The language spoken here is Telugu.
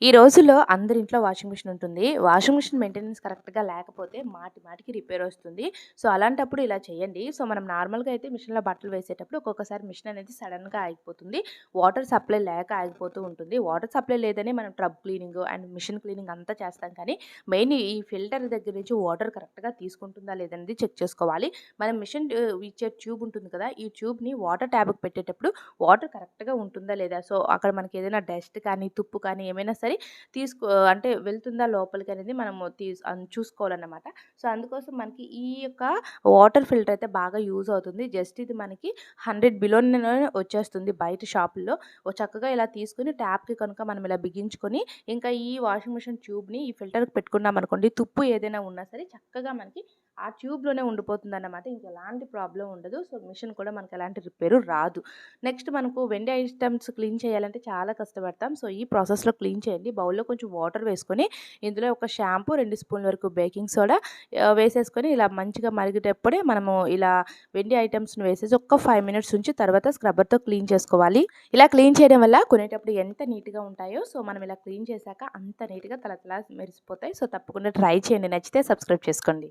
ఈ రోజుల్లో అందరి ఇంట్లో వాషింగ్ మిషన్ ఉంటుంది. వాషింగ్ మిషన్ మెయింటెనెన్స్ కరెక్ట్‌గా లేకపోతే మాటి మాటికి రిపేర్ వస్తుంది. సో, అలాంటప్పుడు ఇలా చేయండి. సో, మనం నార్మల్‌గా అయితే మిషన్‌లో బట్టలు వేసేటప్పుడు ఒక్కొక్కసారి మిషన్ అనేది సడెన్‌గా ఆగిపోతుంది. వాటర్ సప్లై లేక ఆగిపోతూ ఉంటుంది. వాటర్ సప్లై లేదని మనం tub cleaning and machine cleaning అంతా చేస్తాం కానీ, మెయిన్ ఈ ఫిల్టర్ దగ్గర నుంచి వాటర్ కరెక్ట్‌గా తీసుకుంటుందా లేదనేది చెక్ చేసుకోవాలి. మనం మిషన్ ఇచ్చే ట్యూబ్ ఉంటుంది కదా! ఈ ట్యూబ్‌ని వాటర్ ట్యాబ్‌కి పెట్టేటప్పుడు వాటర్ కరెక్ట్‌గా ఉంటుందా లేదా? సో, అక్కడ మనకి ఏదైనా డస్ట్ కానీ, తుప్పు కానీ ఏమైనా సరే అంటే వెళ్తుందా లోపలికి అనేది మనము చూసుకోవాలన్నమాట. సో, అందుకోసం మనకి ఈ యొక్క వాటర్ ఫిల్టర్ అయితే బాగా యూజ్ అవుతుంది. జస్ట్ ఇది మనకి 100 బిలోనే వచ్చేస్తుంది బయట షాపుల్లో. చక్కగా ఇలా తీసుకొని ట్యాప్‌కి కనుక మనం ఇలా బిగించుకొని ఇంకా ఈ వాషింగ్ మిషన్ ట్యూబ్‌ని ఈ ఫిల్టర్‌కి పెట్టుకున్నామనుకోండి, తుప్పు ఏదైనా ఉన్నా సరే చక్కగా మనకి ఆ ట్యూబ్‌లోనే ఉండిపోతుందన్నమాట. ఇంకెలాంటి ప్రాబ్లమ్ ఉండదు. సో, మిషన్ కూడా మనకు ఎలాంటి రిపేరు రాదు. నెక్స్ట్ మనకు వెండి ఐటెమ్స్ క్లీన్ చేయాలంటే చాలా కష్టపడతాం. సో, ఈ ప్రాసెస్‌లో క్లీన్ చేయండి. బౌల్‌లో కొంచెం వాటర్ వేసుకొని, ఇందులో ఒక షాంపూ, 2 స్పూన్ల వరకు బేకింగ్ సోడా వేసేసుకొని ఇలా మంచిగా మరిగేటప్పుడే మనము ఇలా వెండి ఐటెమ్స్‌ని వేసేసి ఒక్క 5 మినిట్స్ ఉంచి తర్వాత స్క్రబ్బర్‌తో క్లీన్ చేసుకోవాలి. ఇలా క్లీన్ చేయడం వల్ల కొనేటప్పుడు ఎంత నీట్‌గా ఉంటాయో, సో, మనం ఇలా క్లీన్ చేశాక అంత నీట్‌గా తళతళ మెరిసిపోతాయి. సో, తప్పకుండా ట్రై చేయండి. నచ్చితే సబ్స్క్రైబ్ చేసుకోండి.